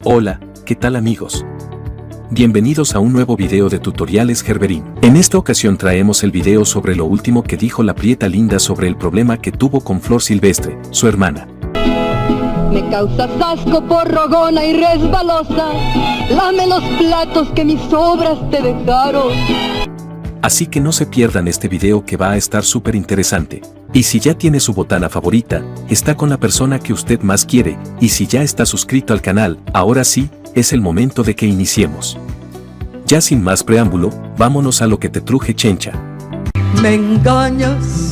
Hola, ¿qué tal amigos? Bienvenidos a un nuevo video de Tutoriales Gerberín. En esta ocasión traemos el video sobre lo último que dijo la prieta linda sobre el problema que tuvo con Flor Silvestre, su hermana. Me causas asco por rogona y resbalosa, lame los platos que mis obras te dejaron. Así que no se pierdan este video que va a estar súper interesante. Y si ya tiene su botana favorita, está con la persona que usted más quiere, y si ya está suscrito al canal, ahora sí, es el momento de que iniciemos. Ya sin más preámbulo, vámonos a lo que te truje, chencha. Me engañas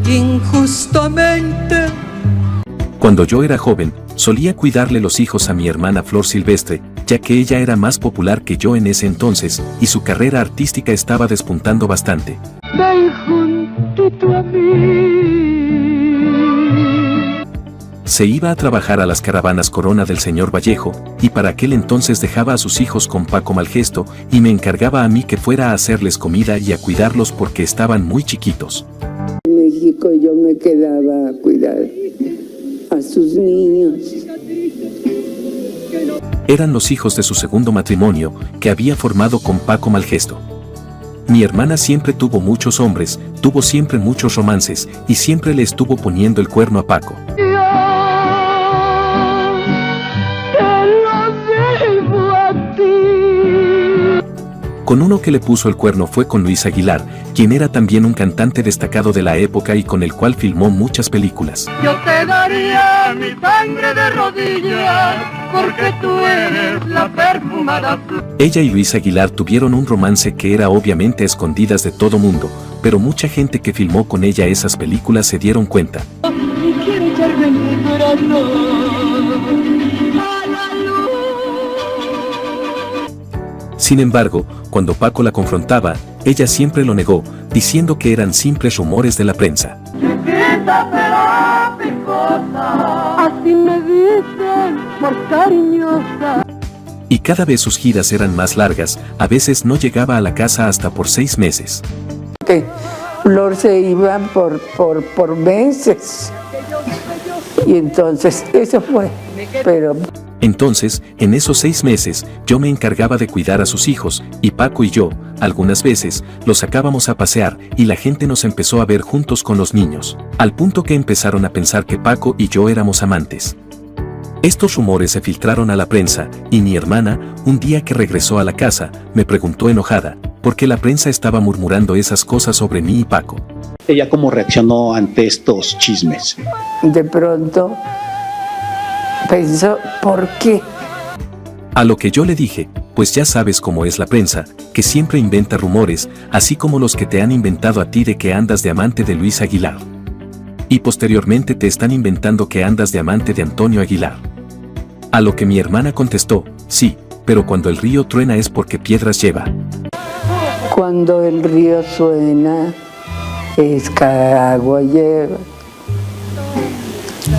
injustamente. Cuando yo era joven, solía cuidarle los hijos a mi hermana Flor Silvestre, ya que ella era más popular que yo en ese entonces, y su carrera artística estaba despuntando bastante. Ven juntito a mí. Se iba a trabajar a las caravanas Corona del señor Vallejo, y para aquel entonces dejaba a sus hijos con Paco Malgesto, y me encargaba a mí que fuera a hacerles comida y a cuidarlos porque estaban muy chiquitos. En México yo me quedaba a cuidar a sus niños. Eran los hijos de su segundo matrimonio, que había formado con Paco Malgesto. Mi hermana siempre tuvo muchos hombres, tuvo siempre muchos romances, y siempre le estuvo poniendo el cuerno a Paco. Con uno que le puso el cuerno fue con Luis Aguilar, quien era también un cantante destacado de la época y con el cual filmó muchas películas. Yo te daría mi sangre de rodillas, porque tú eres la perfumada flor. Ella y Luis Aguilar tuvieron un romance que era obviamente a escondidas de todo mundo, pero mucha gente que filmó con ella esas películas se dieron cuenta. Y quiero echarme mi corazón a la luz. Sin embargo, cuando Paco la confrontaba, ella siempre lo negó, diciendo que eran simples rumores de la prensa. Chiquita pero picosa, así me dicen por cariñosa. Y cada vez sus giras eran más largas, a veces no llegaba a la casa hasta por 6 meses. Que Flor se iba por meses. Y entonces eso fue, pero... Entonces, en esos 6 meses, yo me encargaba de cuidar a sus hijos, y Paco y yo, algunas veces, los sacábamos a pasear, y la gente nos empezó a ver juntos con los niños, al punto que empezaron a pensar que Paco y yo éramos amantes. Estos rumores se filtraron a la prensa, y mi hermana, un día que regresó a la casa, me preguntó enojada, porque la prensa estaba murmurando esas cosas sobre mí y Paco. ¿Ella cómo reaccionó ante estos chismes? De pronto pensó, ¿por qué? A lo que yo le dije, pues ya sabes cómo es la prensa, que siempre inventa rumores, así como los que te han inventado a ti de que andas de amante de Luis Aguilar. Y posteriormente te están inventando que andas de amante de Antonio Aguilar. A lo que mi hermana contestó, sí, pero cuando el río truena es porque piedras lleva. Cuando el río suena, es que agua lleva.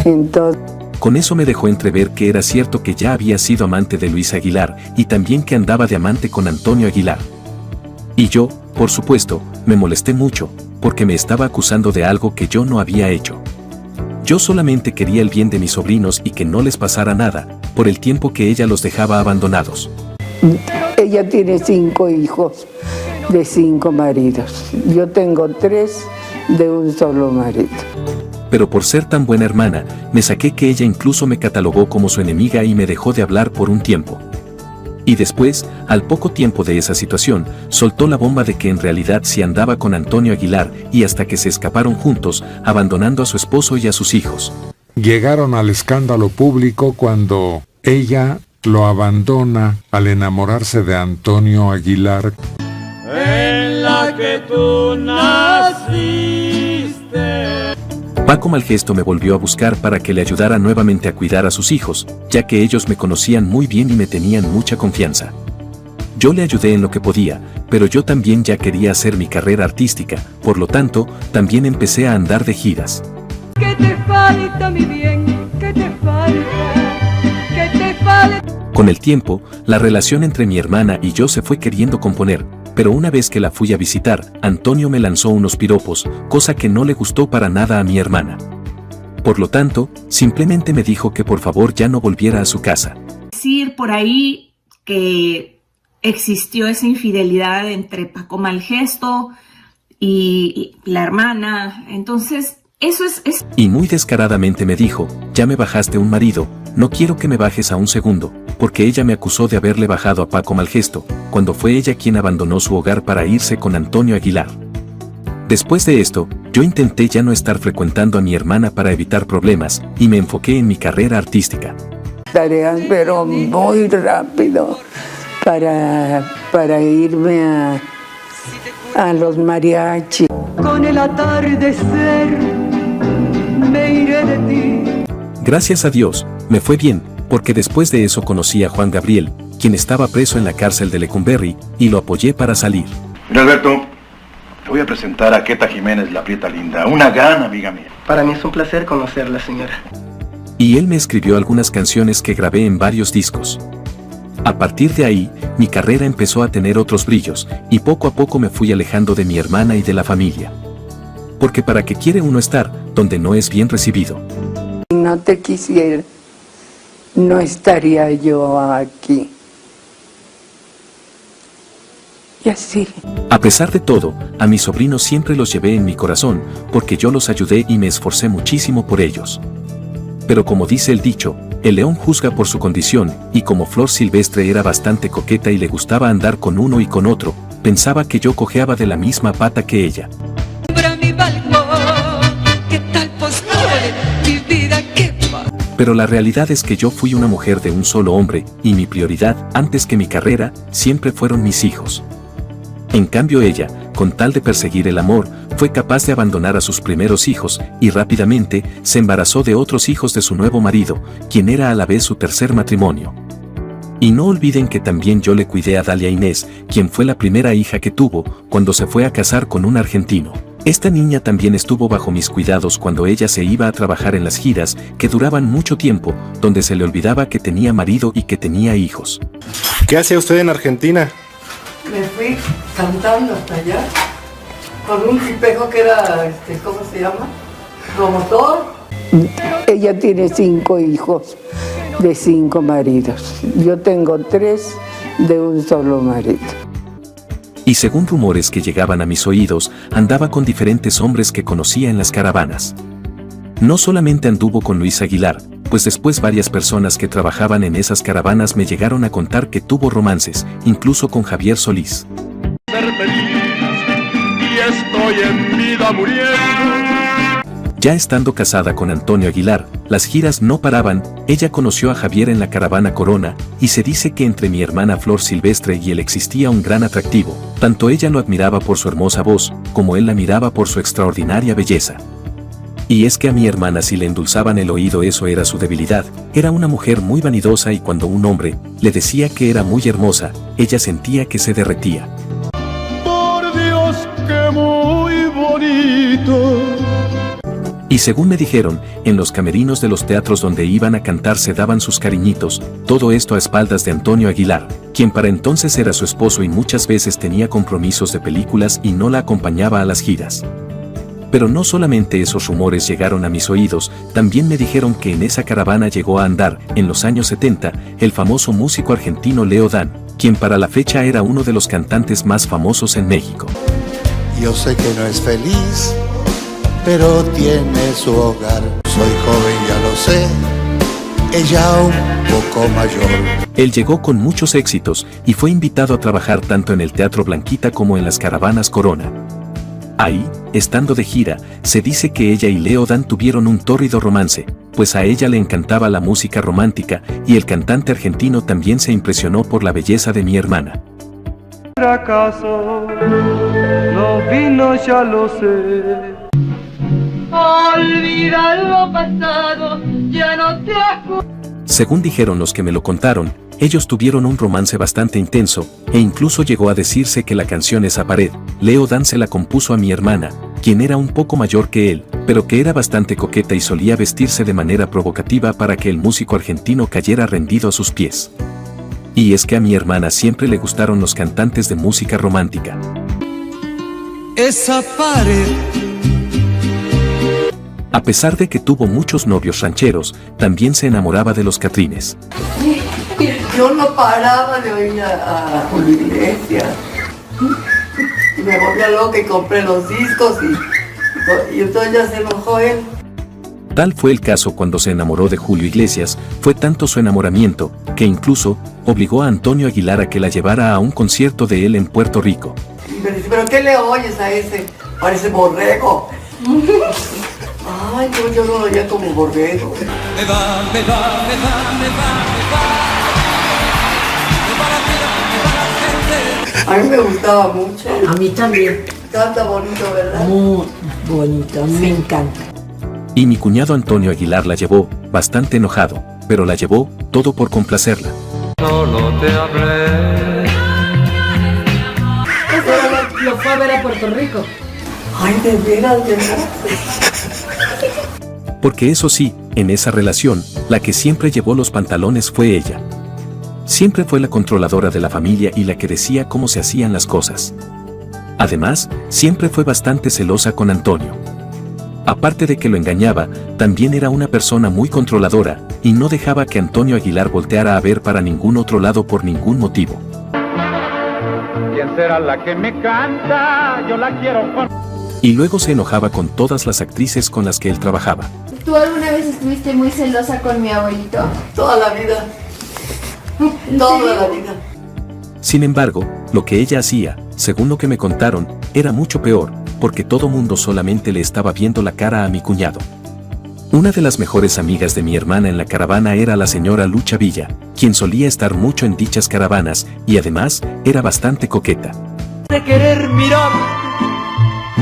Entonces... Con eso me dejó entrever que era cierto que ya había sido amante de Luis Aguilar y también que andaba de amante con Antonio Aguilar. Y yo, por supuesto, me molesté mucho, porque me estaba acusando de algo que yo no había hecho. Yo solamente quería el bien de mis sobrinos y que no les pasara nada, por el tiempo que ella los dejaba abandonados. Ella tiene 5 hijos de 5 maridos. Yo tengo 3 de un solo marido. Pero por ser tan buena hermana, me saqué que ella incluso me catalogó como su enemiga y me dejó de hablar por un tiempo. Y después, al poco tiempo de esa situación, soltó la bomba de que en realidad sí andaba con Antonio Aguilar y hasta que se escaparon juntos, abandonando a su esposo y a sus hijos. Llegaron al escándalo público cuando ella lo abandona al enamorarse de Antonio Aguilar. En la que tú naciste. Paco Malgesto me volvió a buscar para que le ayudara nuevamente a cuidar a sus hijos, ya que ellos me conocían muy bien y me tenían mucha confianza. Yo le ayudé en lo que podía, pero yo también ya quería hacer mi carrera artística, por lo tanto, también empecé a andar de giras. ¿Qué te falta, mi bien? ¿Qué te falta? ¿Qué te falta? Con el tiempo, la relación entre mi hermana y yo se fue queriendo componer, pero una vez que la fui a visitar, Antonio me lanzó unos piropos, cosa que no le gustó para nada a mi hermana. Por lo tanto, simplemente me dijo que por favor ya no volviera a su casa. Decir por ahí que existió esa infidelidad entre Paco Malgesto y la hermana. Entonces, eso es... Y muy descaradamente me dijo, ya me bajaste un marido, no quiero que me bajes a un segundo, porque ella me acusó de haberle bajado a Paco Malgesto, cuando fue ella quien abandonó su hogar para irse con Antonio Aguilar. Después de esto, yo intenté ya no estar frecuentando a mi hermana para evitar problemas, y me enfoqué en mi carrera artística. Tareas, pero muy rápido, para irme a los mariachis. Con el atardecer me iré de ti. Gracias a Dios, me fue bien, porque después de eso conocí a Juan Gabriel, quien estaba preso en la cárcel de Lecumberri, y lo apoyé para salir. Mira, Alberto, te voy a presentar a Queta Jiménez, la prieta linda, una gran amiga mía. Para mí es un placer conocerla, señora. Y él me escribió algunas canciones que grabé en varios discos. A partir de ahí, mi carrera empezó a tener otros brillos, y poco a poco me fui alejando de mi hermana y de la familia. Porque ¿para qué quiere uno estar donde no es bien recibido? Si no te quisiera, no estaría yo aquí. Y así. A pesar de todo, a mis sobrinos siempre los llevé en mi corazón, porque yo los ayudé y me esforcé muchísimo por ellos. Pero como dice el dicho, el león juzga por su condición, y como Flor Silvestre era bastante coqueta y le gustaba andar con uno y con otro, pensaba que yo cojeaba de la misma pata que ella. Pero la realidad es que yo fui una mujer de un solo hombre, y mi prioridad, antes que mi carrera, siempre fueron mis hijos. En cambio ella, con tal de perseguir el amor, fue capaz de abandonar a sus primeros hijos, y rápidamente, se embarazó de otros hijos de su nuevo marido, quien era a la vez su tercer matrimonio. Y no olviden que también yo le cuidé a Dalia Inés, quien fue la primera hija que tuvo, cuando se fue a casar con un argentino. Esta niña también estuvo bajo mis cuidados cuando ella se iba a trabajar en las giras, que duraban mucho tiempo, donde se le olvidaba que tenía marido y que tenía hijos. ¿Qué hacía usted en Argentina? Me fui cantando hasta allá, con un tipejo que era, ¿cómo se llama? Promotor. Ella tiene 5 hijos de 5 maridos. Yo tengo 3 de un solo marido. Y según rumores que llegaban a mis oídos, andaba con diferentes hombres que conocía en las caravanas. No solamente anduvo con Luis Aguilar, pues después varias personas que trabajaban en esas caravanas me llegaron a contar que tuvo romances, incluso con Javier Solís. Y estoy en vida muriendo. Ya estando casada con Antonio Aguilar, las giras no paraban, ella conoció a Javier en la caravana Corona, y se dice que entre mi hermana Flor Silvestre y él existía un gran atractivo, tanto ella lo admiraba por su hermosa voz, como él la miraba por su extraordinaria belleza. Y es que a mi hermana si le endulzaban el oído eso era su debilidad, era una mujer muy vanidosa y cuando un hombre le decía que era muy hermosa, ella sentía que se derretía. Por Dios, que muy bonito. Y según me dijeron, en los camerinos de los teatros donde iban a cantar se daban sus cariñitos, todo esto a espaldas de Antonio Aguilar, quien para entonces era su esposo y muchas veces tenía compromisos de películas y no la acompañaba a las giras. Pero no solamente esos rumores llegaron a mis oídos, también me dijeron que en esa caravana llegó a andar, en los años 70, el famoso músico argentino Leo Dan, quien para la fecha era uno de los cantantes más famosos en México. Yo sé que no es feliz, pero tiene su hogar. Soy joven, ya lo sé, ella un poco mayor. Él llegó con muchos éxitos y fue invitado a trabajar tanto en el Teatro Blanquita como en las caravanas Corona. Ahí, estando de gira, se dice que ella y Leo Dan tuvieron un tórrido romance, pues a ella le encantaba la música romántica y el cantante argentino también se impresionó por la belleza de mi hermana. Fracaso, no vino, ya lo sé. Olvida lo pasado, ya no te acuerdas. Según dijeron los que me lo contaron, ellos tuvieron un romance bastante intenso, e incluso llegó a decirse que la canción Esa pared, Leo Dan se la compuso a mi hermana, quien era un poco mayor que él, pero que era bastante coqueta y solía vestirse de manera provocativa para que el músico argentino cayera rendido a sus pies. Y es que a mi hermana siempre le gustaron los cantantes de música romántica. Esa pared. A pesar de que tuvo muchos novios rancheros, también se enamoraba de los catrines. Yo no paraba de oír a Julio Iglesias. Y me volvía loca y compré los discos y entonces ya se enojó él. Tal fue el caso cuando se enamoró de Julio Iglesias, fue tanto su enamoramiento, que incluso obligó a Antonio Aguilar a que la llevara a un concierto de él en Puerto Rico. Y me dice, ¿pero qué le oyes a ese? Parece borrego. Ay, no, yo no lo oía como borrego. A mí me gustaba mucho. A mí también. Canta bonito, ¿verdad? Muy bonito, a mí me encanta. Y mi cuñado Antonio Aguilar la llevó, bastante enojado, pero la llevó, todo por complacerla. Solo te hablé. Lo fue a ver a Puerto Rico. Ay, de veras. Porque eso sí, en esa relación, la que siempre llevó los pantalones fue ella. Siempre fue la controladora de la familia y la que decía cómo se hacían las cosas. Además, siempre fue bastante celosa con Antonio. Aparte de que lo engañaba, también era una persona muy controladora, y no dejaba que Antonio Aguilar volteara a ver para ningún otro lado por ningún motivo. ¿Quién será la que me canta? Yo la quiero con... Y luego se enojaba con todas las actrices con las que él trabajaba. ¿Tú alguna vez estuviste muy celosa con mi abuelito? Toda la vida. Toda la vida. Sin embargo, lo que ella hacía, según lo que me contaron, era mucho peor, porque todo mundo solamente le estaba viendo la cara a mi cuñado. Una de las mejores amigas de mi hermana en la caravana era la señora Lucha Villa, quien solía estar mucho en dichas caravanas, y además, era bastante coqueta. De querer mirar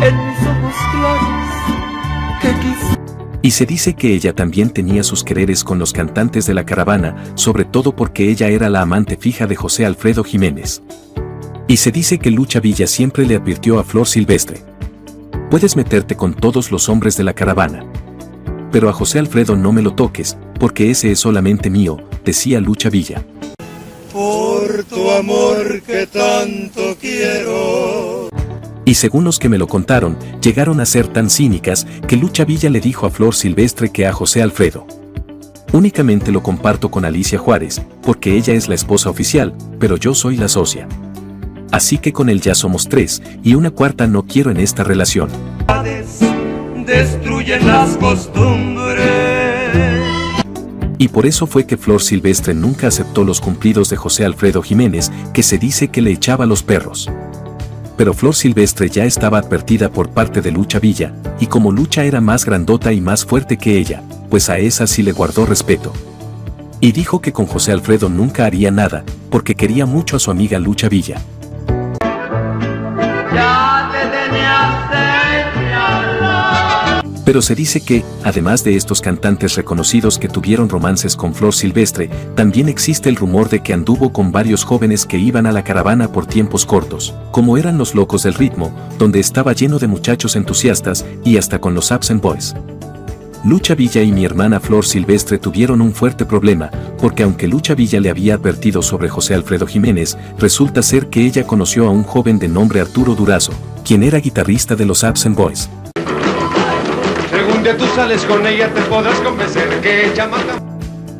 en mis ojos claros, que quise. Y se dice que ella también tenía sus quereres con los cantantes de la caravana, sobre todo porque ella era la amante fija de José Alfredo Jiménez. Y se dice que Lucha Villa siempre le advirtió a Flor Silvestre: puedes meterte con todos los hombres de la caravana, pero a José Alfredo no me lo toques, porque ese es solamente mío, decía Lucha Villa. Por tu amor que tanto quiero. Y según los que me lo contaron, llegaron a ser tan cínicas que Lucha Villa le dijo a Flor Silvestre que a José Alfredo. Únicamente lo comparto con Alicia Juárez, porque ella es la esposa oficial, pero yo soy la socia. Así que con él ya somos 3, y una cuarta no quiero en esta relación. Destruyen las costumbres. Y por eso fue que Flor Silvestre nunca aceptó los cumplidos de José Alfredo Jiménez, que se dice que le echaba los perros. Pero Flor Silvestre ya estaba advertida por parte de Lucha Villa, y como Lucha era más grandota y más fuerte que ella, pues a esa sí le guardó respeto. Y dijo que con José Alfredo nunca haría nada, porque quería mucho a su amiga Lucha Villa. Ya te tenía señalado. Pero se dice que, además de estos cantantes reconocidos que tuvieron romances con Flor Silvestre, también existe el rumor de que anduvo con varios jóvenes que iban a la caravana por tiempos cortos, como eran los Locos del Ritmo, donde estaba lleno de muchachos entusiastas, y hasta con los Absent Boys. Lucha Villa y mi hermana Flor Silvestre tuvieron un fuerte problema, porque aunque Lucha Villa le había advertido sobre José Alfredo Jiménez, resulta ser que ella conoció a un joven de nombre Arturo Durazo, quien era guitarrista de los Absent Boys. Según de tú sales con ella te podrás convencer que ella mata.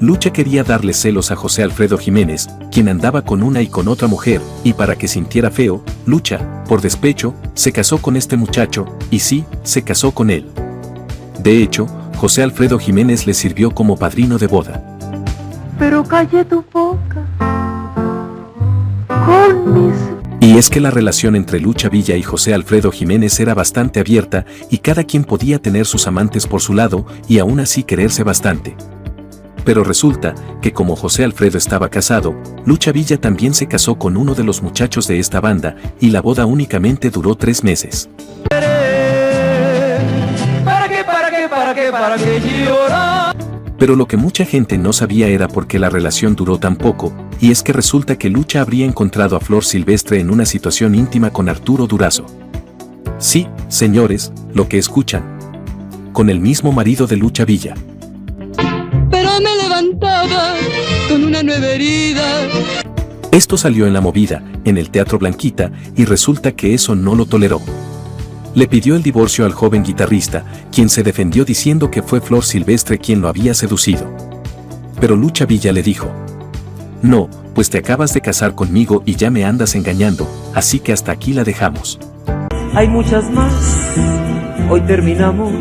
Lucha quería darle celos a José Alfredo Jiménez, quien andaba con una y con otra mujer, y para que sintiera feo, Lucha, por despecho, se casó con este muchacho, y sí, se casó con él. De hecho, José Alfredo Jiménez le sirvió como padrino de boda. Pero callé tu boca con mis... Y es que la relación entre Lucha Villa y José Alfredo Jiménez era bastante abierta, y cada quien podía tener sus amantes por su lado, y aún así quererse bastante. Pero resulta que como José Alfredo estaba casado, Lucha Villa también se casó con uno de los muchachos de esta banda, y la boda únicamente duró 3 meses. ¿Para qué llorar? Pero lo que mucha gente no sabía era por qué la relación duró tan poco, y es que resulta que Lucha habría encontrado a Flor Silvestre en una situación íntima con Arturo Durazo. Sí, señores, lo que escuchan. Con el mismo marido de Lucha Villa. Pero me levantaba con una nueva herida. Esto salió en La Movida, en el Teatro Blanquita, y resulta que eso no lo toleró. Le pidió el divorcio al joven guitarrista, quien se defendió diciendo que fue Flor Silvestre quien lo había seducido. Pero Lucha Villa le dijo: No, pues te acabas de casar conmigo y ya me andas engañando, así que hasta aquí la dejamos. Hay muchas más, hoy terminamos.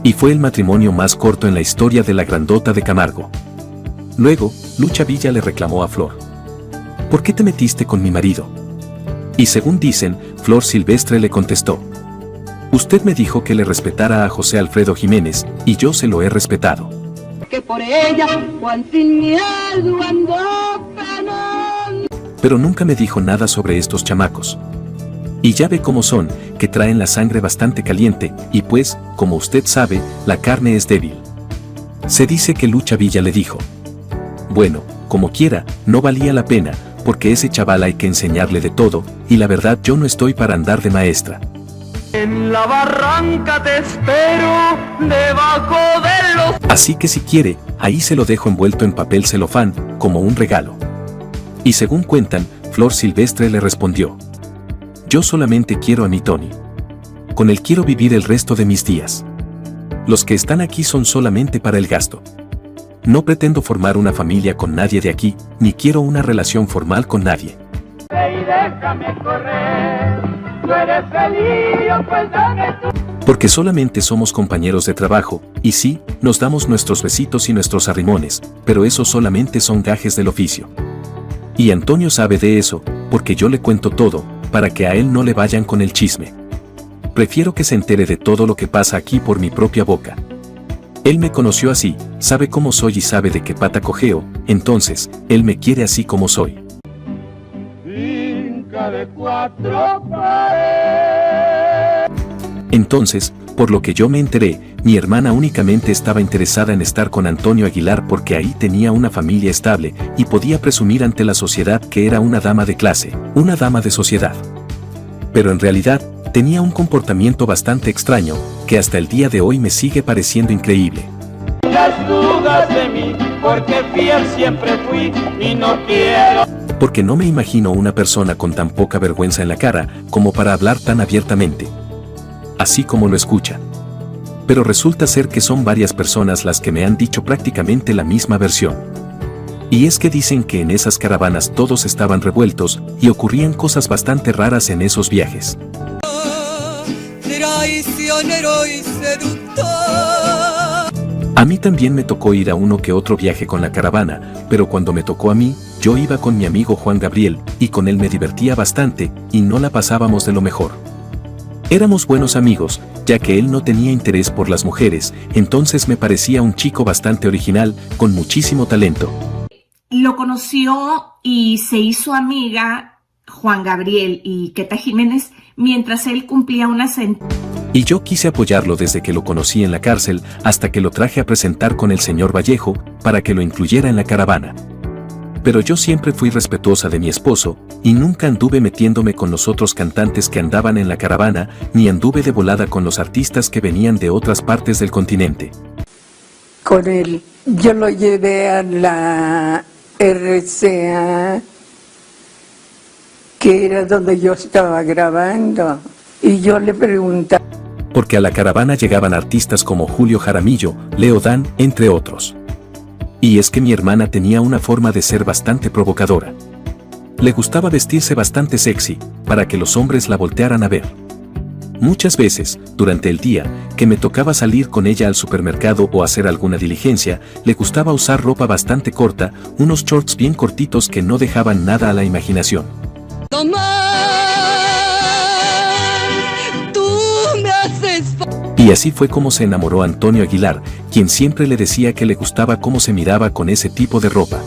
Y fue el matrimonio más corto en la historia de la grandota de Camargo. Luego, Lucha Villa le reclamó a Flor: ¿por qué te metiste con mi marido? Y según dicen, Flor Silvestre le contestó: usted me dijo que le respetara a José Alfredo Jiménez, y yo se lo he respetado. Que por ella, Juan sin miedo andó penando. Pero nunca me dijo nada sobre estos chamacos. Y ya ve cómo son, que traen la sangre bastante caliente, y pues, como usted sabe, la carne es débil. Se dice que Lucha Villa le dijo: bueno, como quiera, no valía la pena, porque ese chaval hay que enseñarle de todo, y la verdad yo no estoy para andar de maestra. En la barranca te espero, debajo de los... Así que si quiere, ahí se lo dejo envuelto en papel celofán, como un regalo. Y según cuentan, Flor Silvestre le respondió: yo solamente quiero a mi Tony. Con él quiero vivir el resto de mis días. Los que están aquí son solamente para el gasto. No pretendo formar una familia con nadie de aquí, ni quiero una relación formal con nadie. Y déjame correr, tú eres feliz, pues dame tu... Porque solamente somos compañeros de trabajo, y sí, nos damos nuestros besitos y nuestros arrimones, pero esos solamente son gajes del oficio. Y Antonio sabe de eso, porque yo le cuento todo, para que a él no le vayan con el chisme. Prefiero que se entere de todo lo que pasa aquí por mi propia boca. Él me conoció así, sabe cómo soy y sabe de qué pata cojeo, entonces, él me quiere así como soy. Finca de cuatro paredes. Entonces, por lo que yo me enteré, mi hermana únicamente estaba interesada en estar con Antonio Aguilar porque ahí tenía una familia estable y podía presumir ante la sociedad que era una dama de clase, una dama de sociedad. Pero en realidad, tenía un comportamiento bastante extraño, que hasta el día de hoy me sigue pareciendo increíble. Las dudas de mí, porque fiel siempre fui y no quiero. Porque no me imagino una persona con tan poca vergüenza en la cara como para hablar tan abiertamente. Así como lo escucha. Pero resulta ser que son varias personas las que me han dicho prácticamente la misma versión. Y es que dicen que en esas caravanas todos estaban revueltos y ocurrían cosas bastante raras en esos viajes. Traicionero y seductor. A mí también me tocó ir a uno que otro viaje con la caravana, pero cuando me tocó a mí, yo iba con mi amigo Juan Gabriel, y con él me divertía bastante, y no la pasábamos de lo mejor. Éramos buenos amigos, ya que él no tenía interés por las mujeres, entonces me parecía un chico bastante original, con muchísimo talento. Lo conoció y se hizo amiga Juan Gabriel y Queta Jiménez mientras él cumplía una sentencia. Y yo quise apoyarlo desde que lo conocí en la cárcel hasta que lo traje a presentar con el señor Vallejo para que lo incluyera en la caravana. Pero yo siempre fui respetuosa de mi esposo y nunca anduve metiéndome con los otros cantantes que andaban en la caravana, ni anduve de volada con los artistas que venían de otras partes del continente. Con él, yo lo llevé a la RCA, que era donde yo estaba grabando, y yo le preguntaba. Porque a la caravana llegaban artistas como Julio Jaramillo, Leo Dan, entre otros. Y es que mi hermana tenía una forma de ser bastante provocadora. Le gustaba vestirse bastante sexy, para que los hombres la voltearan a ver. Muchas veces, durante el día, que me tocaba salir con ella al supermercado o hacer alguna diligencia, le gustaba usar ropa bastante corta, unos shorts bien cortitos que no dejaban nada a la imaginación. Y así fue como se enamoró Antonio Aguilar, quien siempre le decía que le gustaba cómo se miraba con ese tipo de ropa.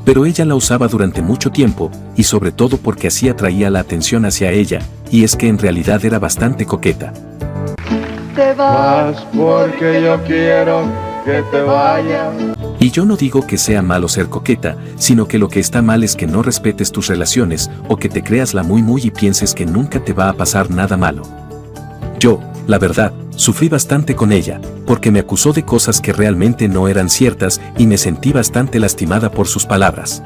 Pero ella la usaba durante mucho tiempo, y sobre todo porque así atraía la atención hacia ella, y es que en realidad era bastante coqueta. Te vas porque yo quiero que te vayas. Y yo no digo que sea malo ser coqueta, sino que lo que está mal es que no respetes tus relaciones, o que te creas la muy y pienses que nunca te va a pasar nada malo. Yo, la verdad, sufrí bastante con ella, porque me acusó de cosas que realmente no eran ciertas y me sentí bastante lastimada por sus palabras.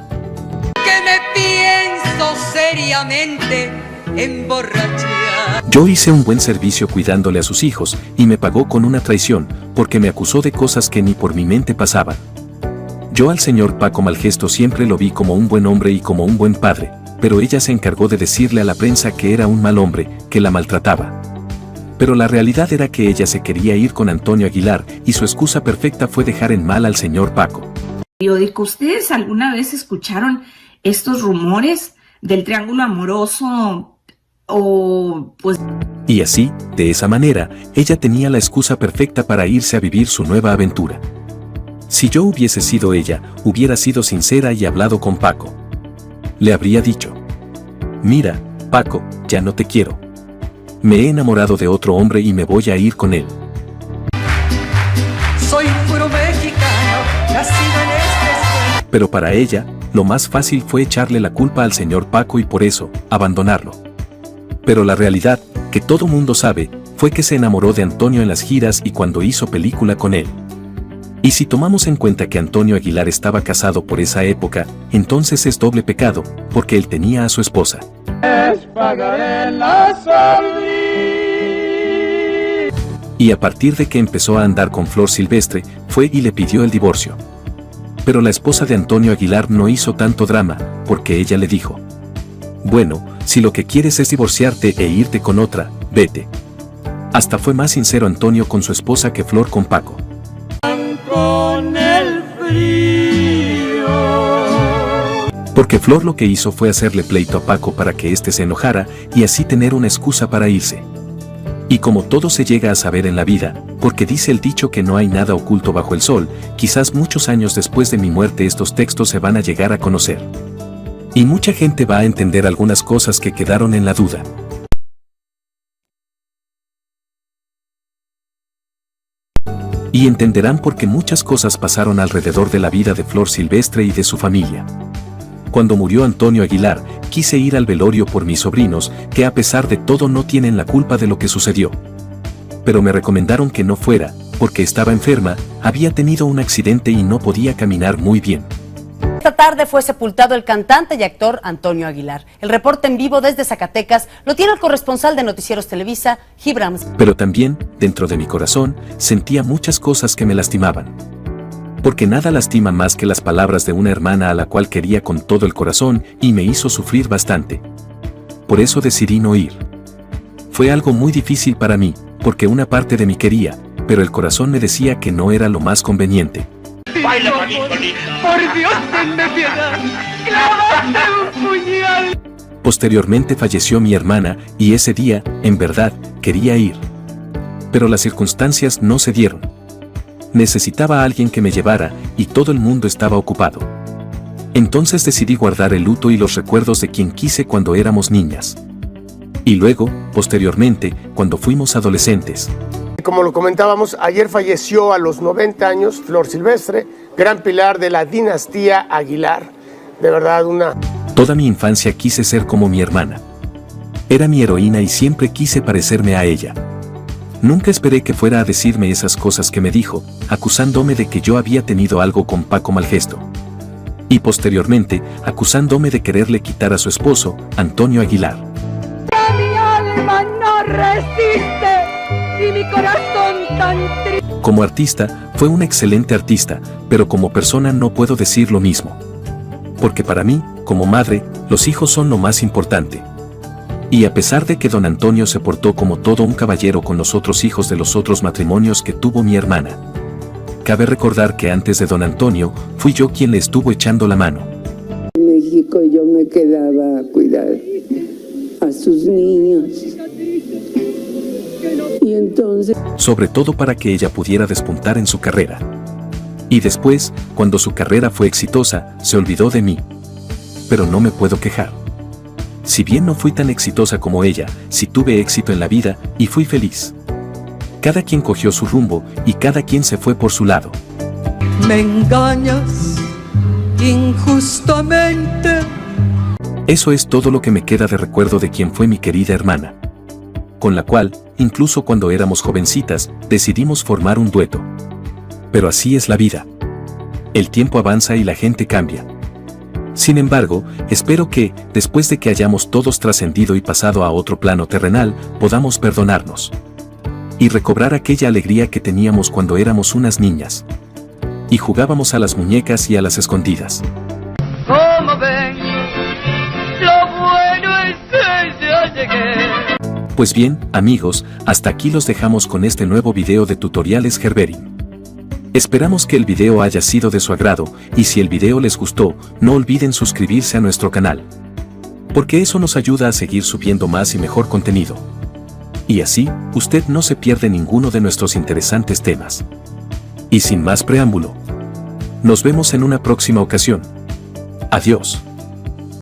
Que me pienso seriamente emborrachar. Yo hice un buen servicio cuidándole a sus hijos y me pagó con una traición, porque me acusó de cosas que ni por mi mente pasaban. Yo al señor Paco Malgesto siempre lo vi como un buen hombre y como un buen padre, pero ella se encargó de decirle a la prensa que era un mal hombre, que la maltrataba. Pero la realidad era que ella se quería ir con Antonio Aguilar y su excusa perfecta fue dejar en mal al señor Paco. Periódico, ¿ustedes alguna vez escucharon estos rumores del triángulo amoroso o pues... Y así, de esa manera, ella tenía la excusa perfecta para irse a vivir su nueva aventura. Si yo hubiese sido ella, hubiera sido sincera y hablado con Paco. Le habría dicho: mira, Paco, ya no te quiero. Me he enamorado de otro hombre y me voy a ir con él. Soy puro mexicano, nacido en este suelo. Pero para ella, lo más fácil fue echarle la culpa al señor Paco y por eso, abandonarlo. Pero la realidad, que todo mundo sabe, fue que se enamoró de Antonio en las giras y cuando hizo película con él. Y si tomamos en cuenta que Antonio Aguilar estaba casado por esa época, entonces es doble pecado, porque él tenía a su esposa. Y a partir de que empezó a andar con Flor Silvestre, fue y le pidió el divorcio. Pero la esposa de Antonio Aguilar no hizo tanto drama, porque ella le dijo: bueno, si lo que quieres es divorciarte e irte con otra, vete. Hasta fue más sincero Antonio con su esposa que Flor con Paco. Con el frío. Porque Flor lo que hizo fue hacerle pleito a Paco para que éste se enojara y así tener una excusa para irse. Y como todo se llega a saber en la vida, porque dice el dicho que no hay nada oculto bajo el sol, quizás muchos años después de mi muerte estos textos se van a llegar a conocer. Y mucha gente va a entender algunas cosas que quedaron en la duda. Y entenderán por qué muchas cosas pasaron alrededor de la vida de Flor Silvestre y de su familia. Cuando murió Antonio Aguilar, quise ir al velorio por mis sobrinos, que a pesar de todo no tienen la culpa de lo que sucedió. Pero me recomendaron que no fuera, porque estaba enferma, había tenido un accidente y no podía caminar muy bien. Esta tarde fue sepultado el cantante y actor Antonio Aguilar. El reporte en vivo desde Zacatecas lo tiene el corresponsal de Noticieros Televisa, Gibrams. Pero también, dentro de mi corazón, sentía muchas cosas que me lastimaban. Porque nada lastima más que las palabras de una hermana a la cual quería con todo el corazón y me hizo sufrir bastante. Por eso decidí no ir. Fue algo muy difícil para mí, porque una parte de mí quería, pero el corazón me decía que no era lo más conveniente. Baila, por Dios, tenme piedad. Clávate un puñal. Posteriormente falleció mi hermana y ese día, en verdad, quería ir. Pero las circunstancias no se dieron. Necesitaba a alguien que me llevara y todo el mundo estaba ocupado. Entonces decidí guardar el luto y los recuerdos de quien quise cuando éramos niñas. Y luego, posteriormente, cuando fuimos adolescentes. Como lo comentábamos, ayer falleció a los 90 años Flor Silvestre, gran pilar de la dinastía Aguilar. De verdad, Toda mi infancia quise ser como mi hermana. Era mi heroína y siempre quise parecerme a ella. Nunca esperé que fuera a decirme esas cosas que me dijo, acusándome de que yo había tenido algo con Paco Malgesto. Y posteriormente, acusándome de quererle quitar a su esposo, Antonio Aguilar. Mi alma no resiste. Y mi corazón tan triste. Como artista, fue una excelente artista, pero como persona no puedo decir lo mismo. Porque para mí, como madre, los hijos son lo más importante. Y a pesar de que don Antonio se portó como todo un caballero con los otros hijos de los otros matrimonios que tuvo mi hermana. Cabe recordar que antes de don Antonio, fui yo quien le estuvo echando la mano. En México yo me quedaba a cuidar a sus niños. Y entonces... Sobre todo para que ella pudiera despuntar en su carrera. Y después, cuando su carrera fue exitosa, se olvidó de mí. Pero no me puedo quejar. Si bien no fui tan exitosa como ella, sí tuve éxito en la vida y fui feliz. Cada quien cogió su rumbo y cada quien se fue por su lado. Me engañas injustamente. Eso es todo lo que me queda de recuerdo de quien fue mi querida hermana. Con la cual, incluso cuando éramos jovencitas, decidimos formar un dueto. Pero así es la vida. El tiempo avanza y la gente cambia. Sin embargo, espero que, después de que hayamos todos trascendido y pasado a otro plano terrenal, podamos perdonarnos. Y recobrar aquella alegría que teníamos cuando éramos unas niñas. y jugábamos a las muñecas y a las escondidas. Como ven, lo bueno es que ya llegué. Pues bien, amigos, hasta aquí los dejamos con este nuevo video de tutoriales Gerberin. Esperamos que el video haya sido de su agrado, y si el video les gustó, no olviden suscribirse a nuestro canal, porque eso nos ayuda a seguir subiendo más y mejor contenido. Y así, usted no se pierde ninguno de nuestros interesantes temas. Y sin más preámbulo, nos vemos en una próxima ocasión. Adiós.